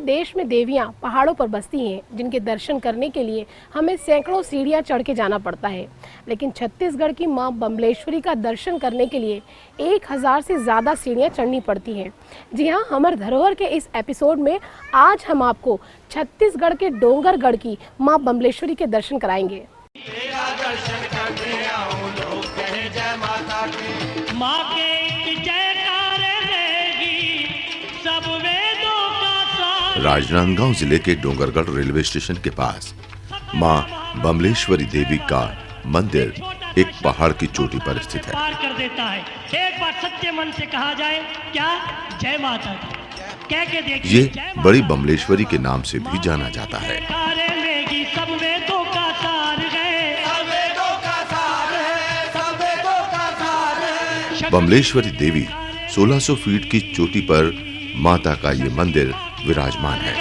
देश में देवियां पहाड़ों पर बसती हैं, जिनके दर्शन करने के लिए हमें सैकड़ों सीढ़ियां चढ़ के जाना पड़ता है। लेकिन छत्तीसगढ़ की मां बमलेश्वरी का दर्शन करने के लिए 1000 से ज़्यादा सीढ़ियां चढ़नी पड़ती हैं। जी हाँ, हमर धरोहर के इस एपिसोड में आज हम आपको छत्तीसगढ़ के डोंगरगढ़ की मां बमलेश्वरी के दर्शन कराएंगे। राजनांदगांव जिले के डोंगरगढ़ रेलवे स्टेशन के पास मां बमलेश्वरी देवी का मंदिर एक पहाड़ की चोटी पर स्थित है। कर देता है। एक बार सच्चे मन से कहा जाए क्या, जय माता दी कह के देखिए। ये बड़ी बमलेश्वरी के नाम से भी जाना जाता है। बमलेश्वरी देवी 1600 फीट की चोटी पर माता का ये मंदिर विराजमान है।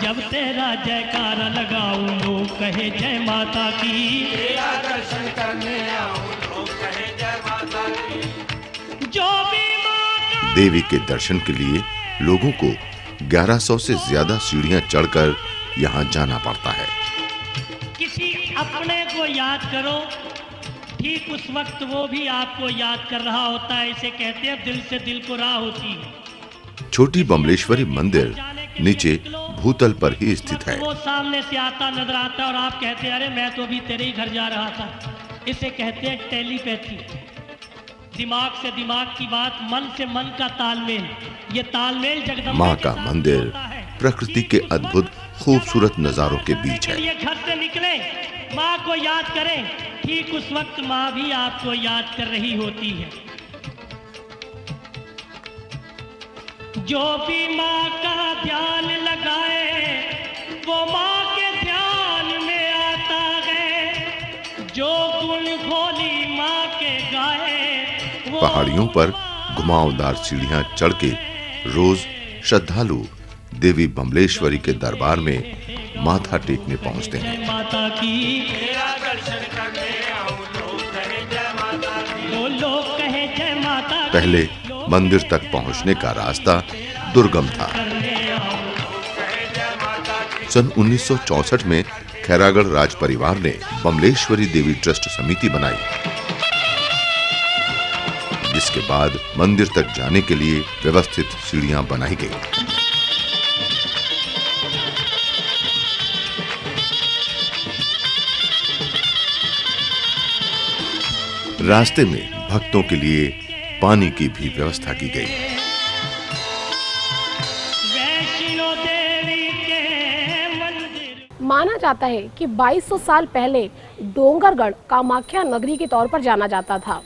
जब तेरा जयकारा लगाऊं लोग कहे जय माता की, तेरा दर्शन करने आऊं लोग कहे जय माता की। जो भी माता देवी के दर्शन के लिए लोगों को 1100 से ज्यादा सीढ़ियां चढ़कर यहाँ जाना पड़ता है। किसी अपने को याद करो, ठीक उस वक्त वो भी आपको याद कर रहा होता है। इसे कहते हैं दिल से दिल को राह होती है। छोटी बमलेश्वरी मंदिर नीचे भूतल पर ही स्थित है। वो सामने से आता नजर आता है और आप कहते हैं अरे मैं तो अभी तेरे ही घर जा रहा था। इसे कहते हैं टेलीपैथी। दिमाग से दिमाग की बात, मन से मन का तालमेल। ये तालमेल जगदम्बा माँ का मंदिर प्रकृति के अद्भुत खूबसूरत नजारों के बीच है। ये घर से निकले माँ को याद करें, ठीक उस वक्त माँ भी आपको याद कर रही होती है। जो भी माँ का ध्यान लगाए वो माँ के ध्यान में आता है। जो गुण भोली माँ के गाए। पहाड़ियों पर घुमावदार सीढ़ियां चढ़ के रोज श्रद्धालु देवी बमलेश्वरी के दरबार में माथा टेकने पहुंचते हैं। माता की लोग कहे जय माता। पहले मंदिर तक पहुंचने का रास्ता दुर्गम था। सन 1964 में खैरागढ़ राज परिवार ने बमलेश्वरी देवी ट्रस्ट समिति बनाई, जिसके बाद मंदिर तक जाने के लिए व्यवस्थित सीढ़ियां बनाई गई। रास्ते में भक्तों के लिए पानी की भी व्यवस्था की गई। माना जाता है कि 2200 साल पहले डोंगरगढ़ कामाख्या नगरी के तौर पर जाना जाता था।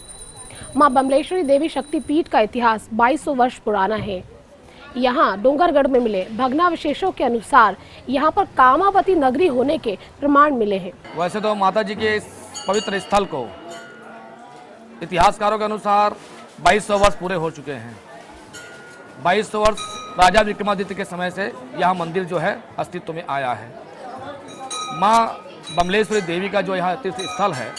मां बमलेश्वरी देवी शक्तिपीठ का इतिहास 2200 वर्ष पुराना है। यहाँ डोंगरगढ़ में मिले भग्नावशेषों के अनुसार यहाँ पर कामावती नगरी होने के प्रमाण मिले हैं। वैसे तो माता जी के इस पवित्र स्थल को इतिहासकारों के अनुसार 2200 वर्ष पूरे हो चुके हैं। 2200 वर्ष राजा विक्रमादित्य के समय से यह मंदिर जो है अस्तित्व में आया है। माँ बमलेश्वरी देवी का जो यहाँ तीर्थ स्थल है,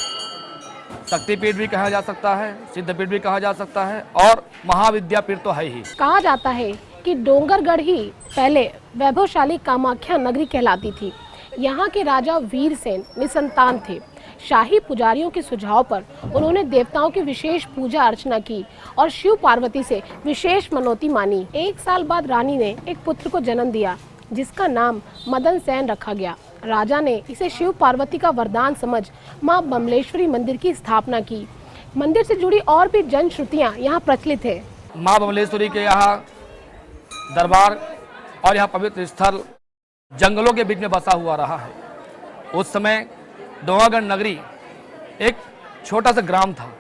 शक्तिपीठ भी कहा जा सकता है, सिद्धपीठ भी कहा जा सकता है और महाविद्यापीठ तो है ही। कहा जाता है कि डोंगरगढ़ ही पहले वैभवशाली कामाख्या नगरी कहलाती थी। यहाँ के राजा वीरसेन निसंतान थे। शाही पुजारियों के सुझाव पर उन्होंने देवताओं की विशेष पूजा अर्चना की और शिव पार्वती से विशेष मनौती मानी। 1 साल बाद रानी ने एक पुत्र को जन्म दिया, जिसका नाम मदन सेन रखा गया। राजा ने इसे शिव पार्वती का वरदान समझ मां बमलेश्वरी मंदिर की स्थापना की। मंदिर से जुड़ी और भी जन श्रुतियाँ यहाँ प्रचलित है। मां बमलेश्वरी के यहाँ दरबार और यह पवित्र स्थल जंगलों के बीच में बसा हुआ रहा है। उस समय डोंगरगढ़ नगरी एक छोटा सा ग्राम था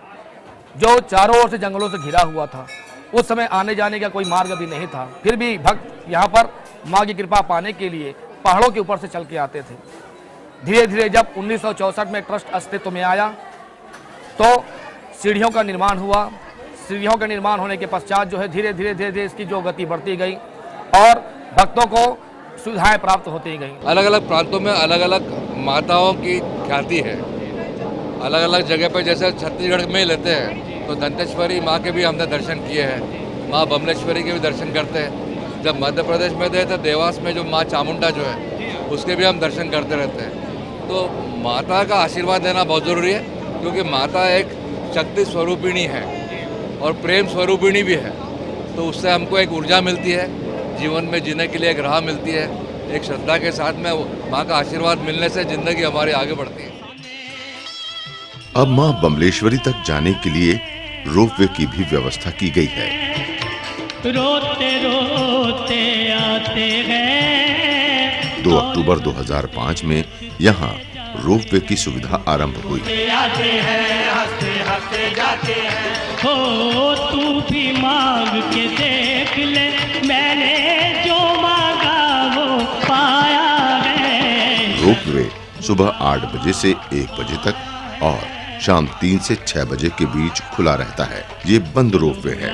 जो चारों ओर से जंगलों से घिरा हुआ था। उस समय आने जाने का कोई मार्ग भी नहीं था। फिर भी भक्त यहाँ पर माँ की कृपा पाने के लिए पहाड़ों के ऊपर से चल के आते थे। धीरे धीरे जब 1964 में ट्रस्ट अस्तित्व में आया तो सीढ़ियों का निर्माण हुआ। सीढ़ियों का निर्माण होने के पश्चात जो है धीरे धीरे इसकी जो गति बढ़ती गई और भक्तों को सुविधाएं प्राप्त होती गई। अलग अलग प्रांतों में अलग अलग माताओं की ख्याति है। अलग अलग जगह पर जैसे छत्तीसगढ़ में लेते हैं तो दंतेश्वरी माँ के भी हमने दर्शन किए हैं। माँ बमलेश्वरी के भी दर्शन करते हैं। जब मध्य प्रदेश में थे तो देवास में जो माँ चामुंडा जो है उसके भी हम दर्शन करते रहते हैं। तो माता का आशीर्वाद लेना बहुत ज़रूरी है, क्योंकि माता एक शक्ति स्वरूपिणी है और प्रेम स्वरूपिणी भी है। तो उससे हमको एक ऊर्जा मिलती है, जीवन में जीने के लिए एक राह मिलती है। एक श्रद्धा के साथ में माँ का आशीर्वाद मिलने से ज़िंदगी हमारी आगे बढ़ती है। अब मां बमलेश्वरी तक जाने के लिए रोपवे की भी व्यवस्था की गई है। रोते रोते आते हैं 2 अक्टूबर 2005 में यहाँ रोपवे की सुविधा आरंभ हुई। आते हैं हंसते हंसते जाते हैं। हो तू भी मांग के देख ले, मैंने जो मांगा वो पाया है। रोपवे सुबह 8 बजे से 1 बजे तक और शाम 3 से 6 बजे के बीच खुला रहता है। ये बंद रोपवे है।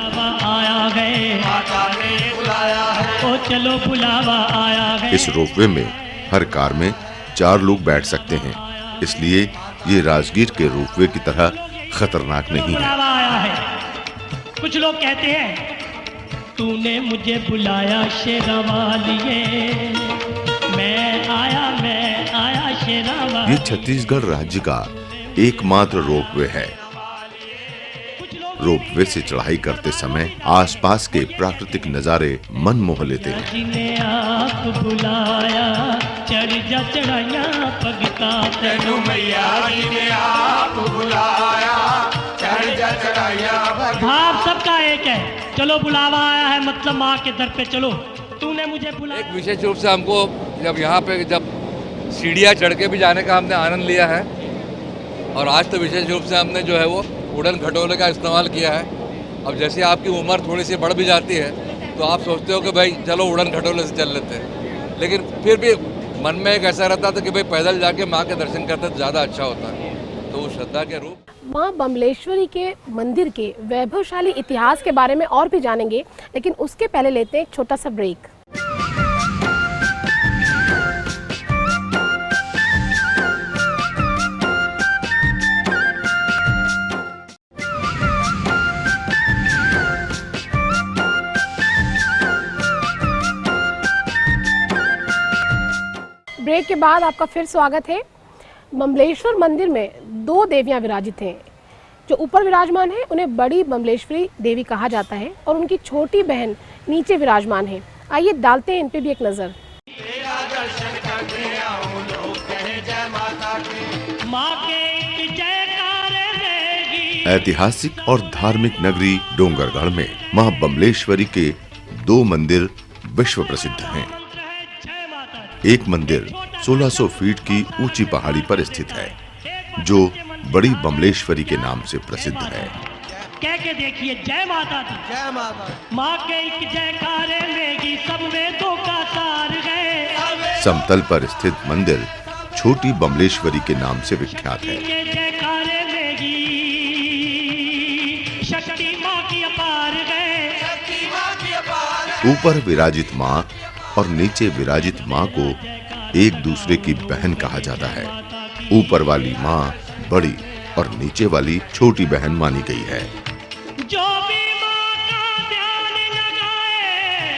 आया है, माता ने बुलाया है, ओ चलो बुलावा आया है। इस रोपवे में हर कार में 4 लोग बैठ सकते हैं, इसलिए ये राजगीर के रोपवे की तरह खतरनाक नहीं है। बुलावा आया है। कुछ लोग कहते हैं तूने मुझे बुलाया शेरावालिए, मैं आया शेरावालिए। ये छत्तीसगढ़ राज्य का एकमात्र रोपवे है। रोपवे से चढ़ाई करते समय आसपास के प्राकृतिक नजारे मन मोह लेते हैं। जिन्हें आप बुलाया चढ़ जा चढ़ाया भगता तेनू मैया, जिन्हें आप बुलाया चढ़ जा चढ़ाया। भाव सबका एक है, चलो बुलावा आया है मतलब माँ के दर पे चलो, तूने मुझे बुलाया। एक विशेष रूप से हमको जब यहाँ पे जब सीढ़ियाँ चढ़ के भी जाने का हमने आनंद लिया है, और आज तो विशेष रूप से हमने जो है वो उड़न खटोले का इस्तेमाल किया है। अब जैसे आपकी उम्र थोड़ी सी बढ़ भी जाती है तो आप सोचते हो कि भाई चलो उड़न खटोले से चल लेते हैं, लेकिन फिर भी मन में एक ऐसा रहता था कि भाई पैदल जाके माँ के दर्शन करते तो ज़्यादा अच्छा होता है। तो उस श्रद्धा के रूप मां बमलेश्वरी के मंदिर के वैभवशाली इतिहास के बारे में और भी जानेंगे, लेकिन उसके पहले लेते हैं एक छोटा सा ब्रेक। ब्रेक के बाद आपका फिर स्वागत है। बमलेश्वर मंदिर में 2 देवियां विराजित हैं। जो ऊपर विराजमान है उन्हें बड़ी बमलेश्वरी देवी कहा जाता है और उनकी छोटी बहन नीचे विराजमान है। आइए डालते हैं इन पे भी एक नजर। ऐतिहासिक और धार्मिक नगरी डोंगरगढ़ में मां बमलेश्वरी के 2 मंदिर विश्व प्रसिद्ध हैं। एक मंदिर 1600 फीट की ऊंची पहाड़ी पर स्थित है, जो बड़ी बमलेश्वरी के नाम से प्रसिद्ध है। कह के देखिए जय माता दी, जय माता माँ के एक जयकारे लेगी सब वेदों का सार है। समतल पर स्थित मंदिर छोटी बमलेश्वरी के नाम से विख्यात है। जयकारे लेगी शक्ति माँ की अपार है, शक्ति माँ की अपार। ऊपर विराजित माँ और नीचे विराजित माँ को एक दूसरे की बहन कहा जाता है। ऊपर वाली माँ बड़ी और नीचे वाली छोटी बहन मानी गई है। जो भी माँ का ध्यान लगाए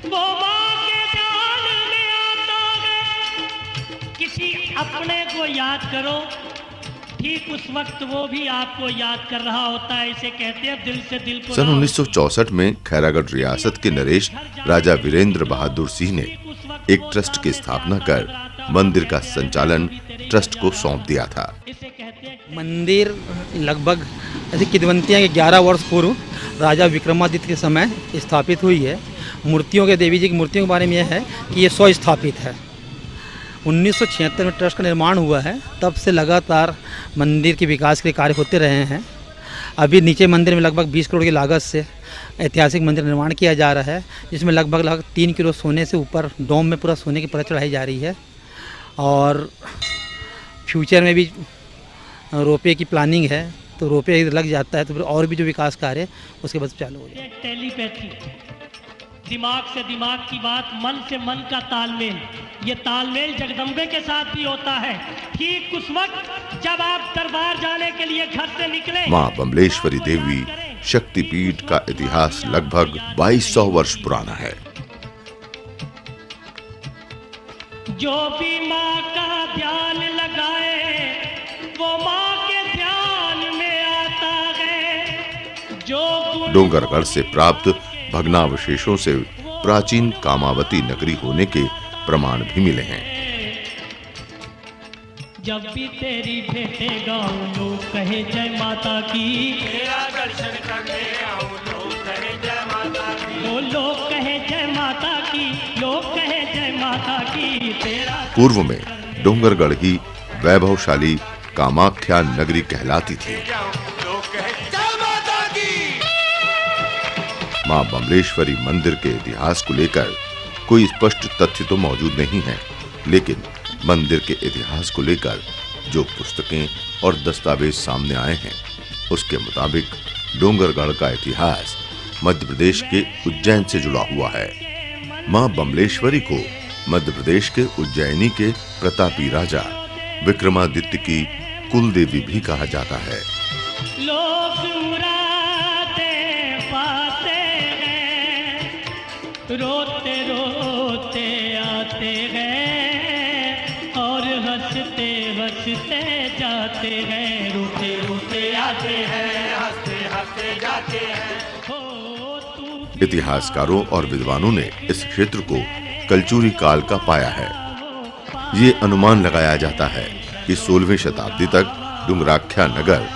वो माँ के ध्यान में आता है। किसी अपने को याद करो, ठीक उस वक्त वो भी आपको याद कर रहा होता है। इसे कहते हैं दिल से दिल को। सन 1964 में खैरागढ़ रियासत के नरेश राजा वीरेंद्र बहादुर सिंह ने एक ट्रस्ट की स्थापना कर मंदिर का संचालन ट्रस्ट को सौंप दिया था। मंदिर लगभग ऐसे किदवंतियाँ के 11 वर्ष पूर्व राजा विक्रमादित्य के समय स्थापित हुई है। मूर्तियों के देवी जी की मूर्तियों के बारे में यह है कि ये स्थापित है। 1976 में ट्रस्ट का निर्माण हुआ है, तब से लगातार मंदिर के विकास के लिए कार्य होते रहे हैं। अभी नीचे मंदिर में लगभग 20 करोड़ की लागत से ऐतिहासिक मंदिर निर्माण किया जा रहा है, जिसमें लगभग 3 किलो सोने से ऊपर डोम में पूरा सोने की परत चढ़ाई जा रही है। और फ्यूचर में भी रोपवे की प्लानिंग है, तो रोपवे लग जाता है तो फिर और भी जो विकास कार्य उसके बाद चालू हो जाए। टेलीपैथी, दिमाग से दिमाग की बात, मन से मन का तालमेल, ये तालमेल जगदम्बे के साथ भी होता है। ठीक उस वक्त जब आप दरबार जाने के लिए घर से निकले, मां बमलेश्वरी देवी शक्तिपीठ का इतिहास लगभग 2200 वर्ष पुराना है। जो भी माँ का ध्यान लगाए वो माँ के ध्यान में आता है। जो डोंगरगढ़ से प्राप्त भग्नावशेषों से प्राचीन कामावती नगरी होने के प्रमाण भी मिले हैं। जब भी तेरी भेंटे गाऊं लोग कहे जय माता की, तेरा दर्शन करने आऊं लोग कहे जय माता की, लोग कहे जय माता की, लोग कहे जय माता की। तेरा पूर्व में डोंगरगढ़ ही वैभवशाली कामाख्या नगरी कहलाती थी। मां बमलेश्वरी मंदिर के इतिहास को लेकर कोई स्पष्ट तथ्य तो मौजूद नहीं है, लेकिन मंदिर के इतिहास को लेकर जो पुस्तकें और दस्तावेज सामने आए हैं, उसके मुताबिक डोंगरगढ़ का इतिहास मध्य प्रदेश के उज्जैन से जुड़ा हुआ है। मां बमलेश्वरी को मध्य प्रदेश के उज्जैनी के प्रतापी राजा विक्रमादित्य की कुल देवी भी कहा जाता है। लोग मुरादे पाते हैं, रोते रोते आते हैं और हंसते हंसते जाते हैं, रोते रोते आते हैं, हंसते हंसते जाते हैं। इतिहासकारों और विद्वानों ने इस क्षेत्र को कलचुरी काल का पाया है। ये अनुमान लगाया जाता है कि 16वीं शताब्दी तक डुंगराख्या नगर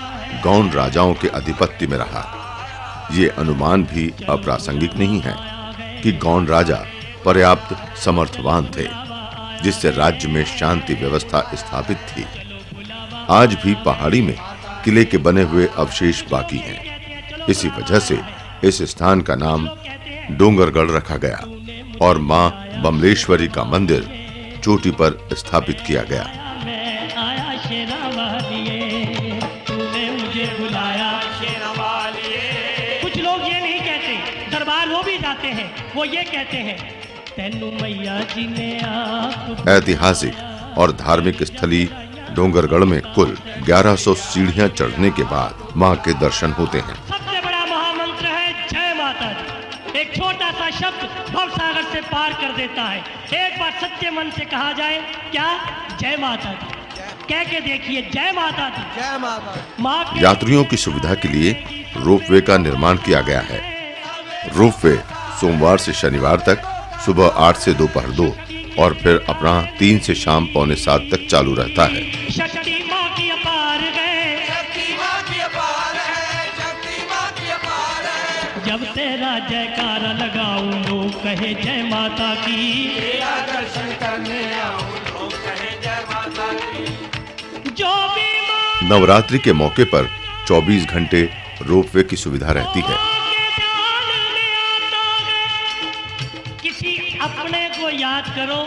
गौंड राजाओं के आधिपत्य में रहा। ये अनुमान भी अप्रासंगिक नहीं है कि गौंड राजा पर्याप्त समर्थवान थे, जिससे राज्य में शांति व्यवस्था स्थापित थी। आज भी पहाड़ी में किले के बने हुए अवशेष बाकी हैं। इसी वजह से इस स्थान का नाम डोंगरगढ़ रखा गया और मां बमलेश्वरी का मंदिर चोटी पर स्थापित किया गया। कुछ लोग ये नहीं कहते, दरबार वो भी जाते हैं, वो ये कहते हैं तेनू मैया जी ने। ऐतिहासिक और धार्मिक स्थली डोंगरगढ़ में कुल 1100 सीढ़ियां चढ़ने के बाद मां के दर्शन होते हैं। सबसे बड़ा महामंत्र है जय माता दी। एक छोटा सा शब्द भवसागर से पार कर देता है। एक बार सच्चे मन से कहा जाए, क्या जय माता दी कह के देखिए, जय माता दी, जय माता। माँ यात्रियों की सुविधा के लिए रोपवे का निर्माण किया गया है। रोपवे सोमवार से शनिवार तक सुबह 8 से दोपहर 2 और फिर अपना 3 से शाम 6:45 तक चालू रहता है। शक्ति माँ की अपार है, शक्ति माँ की अपार है, शक्ति माँ की अपार है। जब तेरा जयकारा लगाऊं लोग कहे जय माता की, तेरा दर्शन करने आऊं लोग कहे जय माता की। जो भी नवरात्रि के मौके पर 24 घंटे रोपवे की सुविधा रहती है। किसी अपने को याद करो।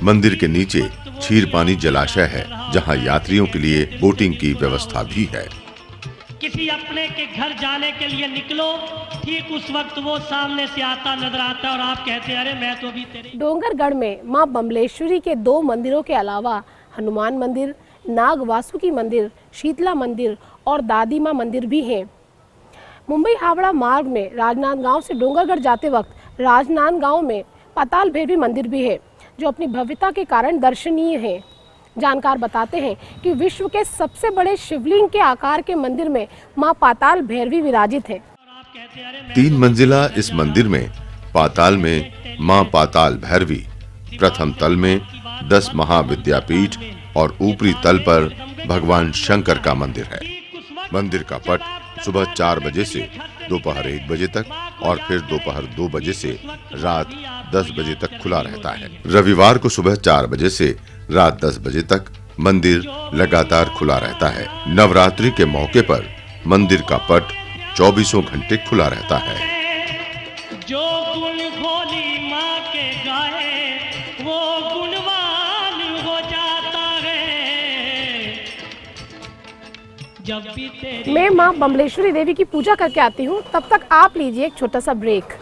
मंदिर के नीचे क्षीर पानी जलाशय है, जहां यात्रियों के लिए बोटिंग की व्यवस्था भी है। किसी अपने के घर जाने के लिए निकलो, ठीक उस वक्त वो सामने से आता नजर आता और आप कहते हैं अरे मैं तो भी तेरे। डोंगरगढ़ में मां बमलेश्वरी के 2 मंदिरों के अलावा हनुमान मंदिर, नाग वासुकी मंदिर, शीतला मंदिर और दादी मां मंदिर भी हैं। मुंबई हावड़ा मार्ग में राजनांदगांव से डोंगरगढ़ जाते वक्त राजनांदगांव में पाताल भैरवी मंदिर भी है, जो अपनी भव्यता के कारण दर्शनीय है। जानकार बताते हैं कि विश्व के सबसे बड़े शिवलिंग के आकार के मंदिर में मां पाताल भैरवी विराजित है। 3 मंजिला इस मंदिर में पाताल में मां पाताल भैरवी, प्रथम तल में 10 महाविद्यापीठ और ऊपरी तल पर भगवान शंकर का मंदिर है। मंदिर का पट सुबह 4 बजे से दोपहर 1 बजे तक और फिर दोपहर 2 बजे से रात 10 बजे तक खुला रहता है। रविवार को सुबह 4 बजे से रात 10 बजे तक मंदिर लगातार खुला रहता है। नवरात्रि के मौके पर मंदिर का पट 24 घंटे खुला रहता है। जो गुण भोली माँ के गाए वो गुणवान हो जाता है। जब भी तेरी मैं मां बमलेश्वरी देवी की पूजा करके आती हूँ, तब तक आप लीजिए एक छोटा सा ब्रेक।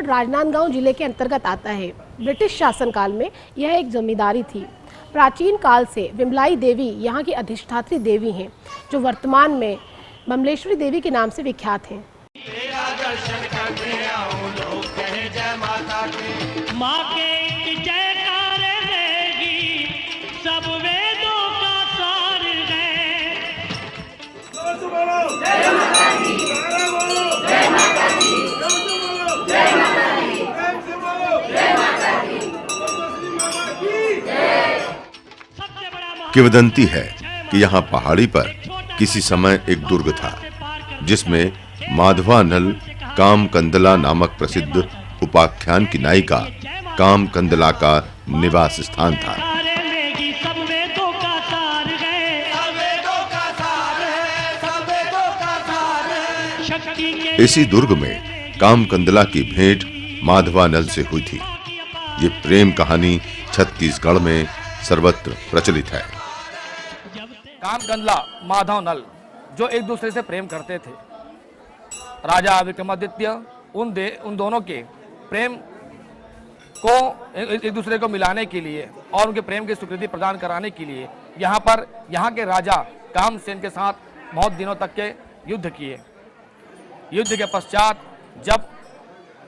छत्तीसगढ़ राजनांदगांव जिले के अंतर्गत आता है। ब्रिटिश शासनकाल में यह एक जमींदारी थी। प्राचीन काल से विमलाई देवी यहाँ की अधिष्ठात्री देवी हैं, जो वर्तमान में बमलेश्वरी देवी के नाम से विख्यात हैं। माँ के जयकार रहेगी, सब वेदों का सार है। किंवदंती है कि यहाँ पहाड़ी पर किसी समय एक दुर्ग था, जिसमें माधवानल कामकंदला नामक प्रसिद्ध उपाख्यान की नायिका कामकंदला का निवास स्थान था। इसी दुर्ग में कामकंदला की भेंट माधवानल से हुई थी। ये प्रेम कहानी छत्तीसगढ़ में सर्वत्र प्रचलित है। कामकंदला माधवनल जो एक दूसरे से प्रेम करते थे। राजा विक्रमादित्य उन दोनों के प्रेम को एक दूसरे को मिलाने के लिए और उनके प्रेम की स्वीकृति प्रदान कराने के लिए यहाँ के राजा कामसेन के साथ बहुत दिनों तक के युद्ध किए। युद्ध के पश्चात जब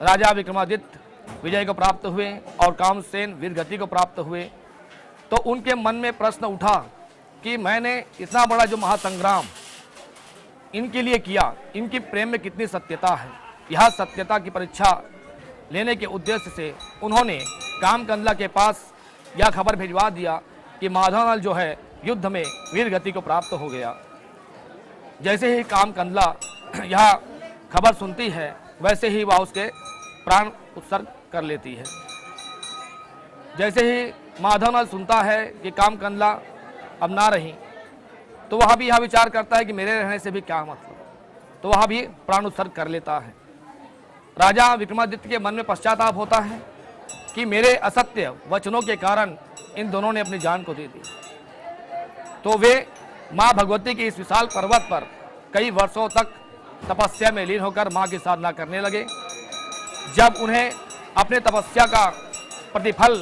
राजा विक्रमादित्य विजय को प्राप्त हुए और कामसेन वीरगति को प्राप्त हुए, तो उनके मन में प्रश्न उठा कि मैंने इतना बड़ा जो महासंग्राम इनके लिए किया, इनकी प्रेम में कितनी सत्यता है। यह सत्यता की परीक्षा लेने के उद्देश्य से उन्होंने कामकंदला के पास यह खबर भिजवा दिया कि माधवनल जो है युद्ध में वीरगति को प्राप्त हो गया। जैसे ही कामकंदला यह खबर सुनती है, वैसे ही वह उसके प्राण उत्सर्ग कर लेती है। जैसे ही माधवनल सुनता है कि कामकंदला अब ना रही, तो वह भी यह विचार करता है कि मेरे रहने से भी क्या मतलब, तो वह भी प्राण उत्सर्ग कर लेता है। राजा विक्रमादित्य के मन में पश्चाताप होता है कि मेरे असत्य वचनों के कारण इन दोनों ने अपनी जान को दे दी। तो वे माँ भगवती के इस विशाल पर्वत पर कई वर्षों तक तपस्या में लीन होकर माँ की साधना करने लगे। जब उन्हें अपने तपस्या का प्रतिफल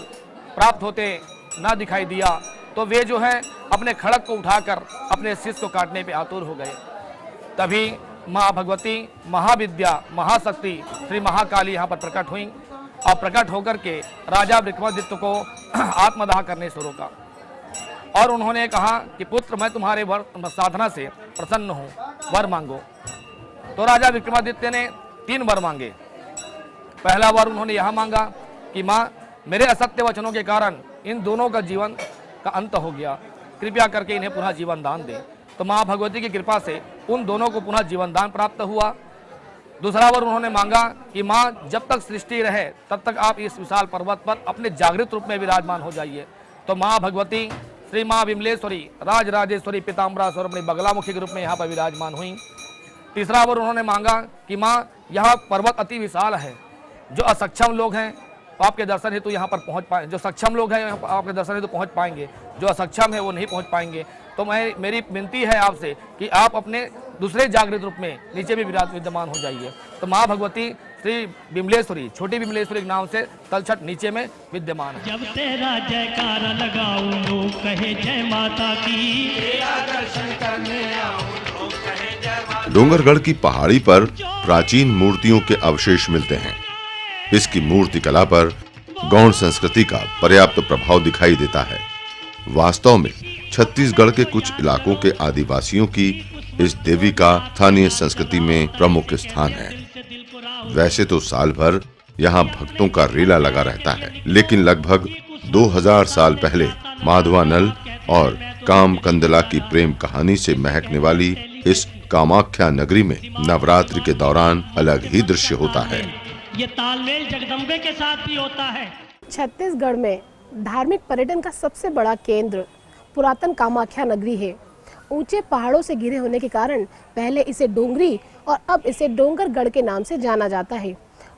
प्राप्त होते ना दिखाई दिया, तो वे जो है अपने खड़ग को उठाकर अपने शिष्य को काटने पे आतुर हो गए। तभी माँ भगवती, महाविद्या, महाशक्ति श्री महाकाली यहाँ पर प्रकट हुई और प्रकट होकर के राजा विक्रमादित्य को आत्मदाह करने से रोका और उन्होंने कहा कि पुत्र, मैं तुम्हारे वर साधना से प्रसन्न हूँ, वर मांगो। तो राजा विक्रमादित्य ने 3 वर मांगे। पहला वर उन्होंने यह मांगा कि माँ, मेरे असत्य वचनों के कारण इन दोनों का जीवन का अंत हो गया, कृपया करके इन्हें पुनः जीवन दान दें। तो माँ भगवती की कृपा से उन दोनों को पुनः जीवन दान प्राप्त हुआ। दूसरा वर उन्होंने मांगा कि माँ, जब तक सृष्टि रहे तब तक आप इस विशाल पर्वत पर अपने जागृत रूप में विराजमान हो जाइए। तो माँ भगवती श्री माँ विमलेश्वरी, राजराजेश्वरी, पीताम्बरासुर अपनी बगलामुखी के रूप में यहाँ पर विराजमान हुई। तीसरा वर उन्होंने मांगा कि माँ, यह पर्वत अति विशाल है, जो असक्षम लोग हैं आपके दर्शन हेतु यहाँ पर पहुँच पाए, जो सक्षम लोग हैं आपके दर्शन हेतु पहुँच पाएंगे, जो असक्षम है वो नहीं पहुँच पाएंगे। तो मेरी विनती है आपसे कि आप अपने दूसरे जागृत रूप में नीचे भी विद्यमान हो जाइए। तो माँ भगवती श्री विमलेश्वरी, छोटी विमलेश्वरी के नाम से तलछट नीचे में विद्यमान है। जब तेरा जयकारा लगाऊं, लोग कहे जय माता की, तेरा दर्शन करने आऊं, लोग कहे जय माता। डोंगरगढ़ की पहाड़ी पर प्राचीन मूर्तियों के अवशेष मिलते हैं। इसकी मूर्ति कला पर गौड़ संस्कृति का पर्याप्त प्रभाव दिखाई देता है। वास्तव में छत्तीसगढ़ के कुछ इलाकों के आदिवासियों की इस देवी का स्थानीय संस्कृति में प्रमुख स्थान है। वैसे तो साल भर यहाँ भक्तों का रेला लगा रहता है, लेकिन लगभग 2000 साल पहले माधवानल और कामकंदला की प्रेम कहानी से महकने वाली इस कामाख्या नगरी में नवरात्रि के दौरान अलग ही दृश्य होता है। ये तालमेल जगदम्बे के साथ भी होता है। छत्तीसगढ़ में धार्मिक पर्यटन का सबसे बड़ा केंद्र पुरातन कामाख्या नगरी है। ऊंचे पहाड़ों से घिरे होने के कारण पहले इसे डोंगरी और अब इसे डोंगरगढ़ के नाम से जाना जाता है।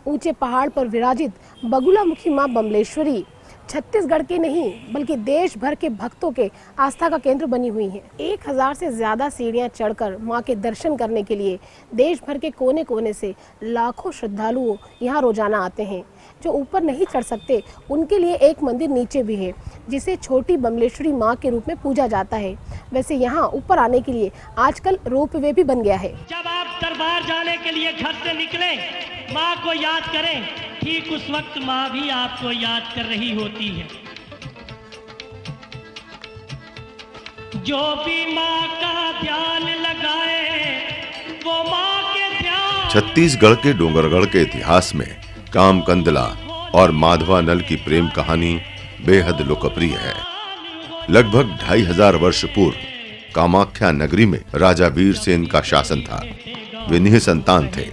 ऊंचे पहाड़ पर विराजित बगुलामुखी मां बमलेश्वरी छत्तीसगढ़ के नहीं बल्कि देश भर के भक्तों के आस्था का केंद्र बनी हुई है। 1000 से ज्यादा सीढ़ियां चढ़कर मां के दर्शन करने के लिए देश भर के कोने कोने से लाखों श्रद्धालु यहां रोजाना आते हैं। जो ऊपर नहीं चढ़ सकते उनके लिए एक मंदिर नीचे भी है जिसे छोटी बमलेश्वरी मां के रूप में पूजा जाता है। वैसे यहाँ ऊपर आने के लिए आजकल रोपवे भी बन गया है। जब आप दरबार जाने के लिए घर से निकले, माँ को याद करें, ठीक उस वक्त माँ भी आपको याद कर रही होती है। जो भी माँ का ध्यान लगाए वो माँ के ध्यान। छत्तीसगढ़ के डोंगरगढ़ के इतिहास में कामकंदला और माधवा नल की प्रेम कहानी बेहद लोकप्रिय है। लगभग 2500 वर्ष पूर्व कामाख्या नगरी में राजा वीरसेन का शासन था। वे निसंतान थे।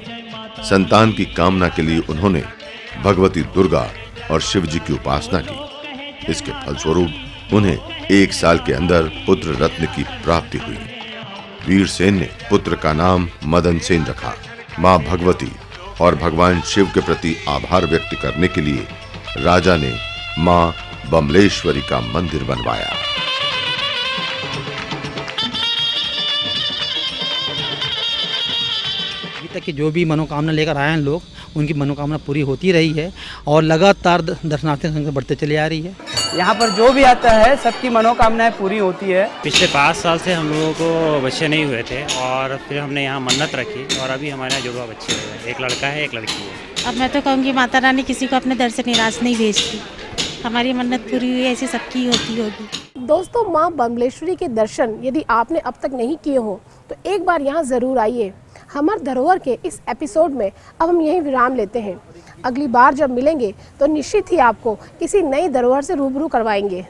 संतान की कामना के लिए उन्होंने भगवती दुर्गा और शिव जी की उपासना की। इसके फलस्वरूप उन्हें 1 साल के अंदर पुत्र रत्न की प्राप्ति हुई। वीरसेन ने पुत्र का नाम मदन सेन रखा। मां भगवती और भगवान शिव के प्रति आभार व्यक्त करने के लिए राजा ने मां बमलेश्वरी का मंदिर बनवाया। अभी तक की जो भी मनोकामना लेकर आए हैं लोग, उनकी मनोकामना पूरी होती रही है और लगातार दर्शनार्थियों की संख्या बढ़ते चली आ रही है। यहाँ पर जो भी आता है सबकी मनोकामनाएं पूरी होती है। पिछले 5 साल से हम लोगों को बच्चे नहीं हुए थे और फिर हमने यहाँ मन्नत रखी और अभी हमारे यहाँ जुड़वा बच्चे हुए। एक लड़का है, एक लड़की है। अब मैं तो कहूँगी माता रानी किसी को अपने दर से निराश नहीं भेजती। हमारी मन्नत पूरी हुई, ऐसी सबकी होती होगी। दोस्तों, मां बमलेश्वरी के दर्शन यदि आपने अब तक नहीं किए हो तो एक बार यहाँ जरूर आइए। हमर धरोहर के इस एपिसोड में अब हम यहीं विराम लेते हैं। अगली बार जब मिलेंगे तो निश्चित ही आपको किसी नई धरोहर से रूबरू करवाएंगे।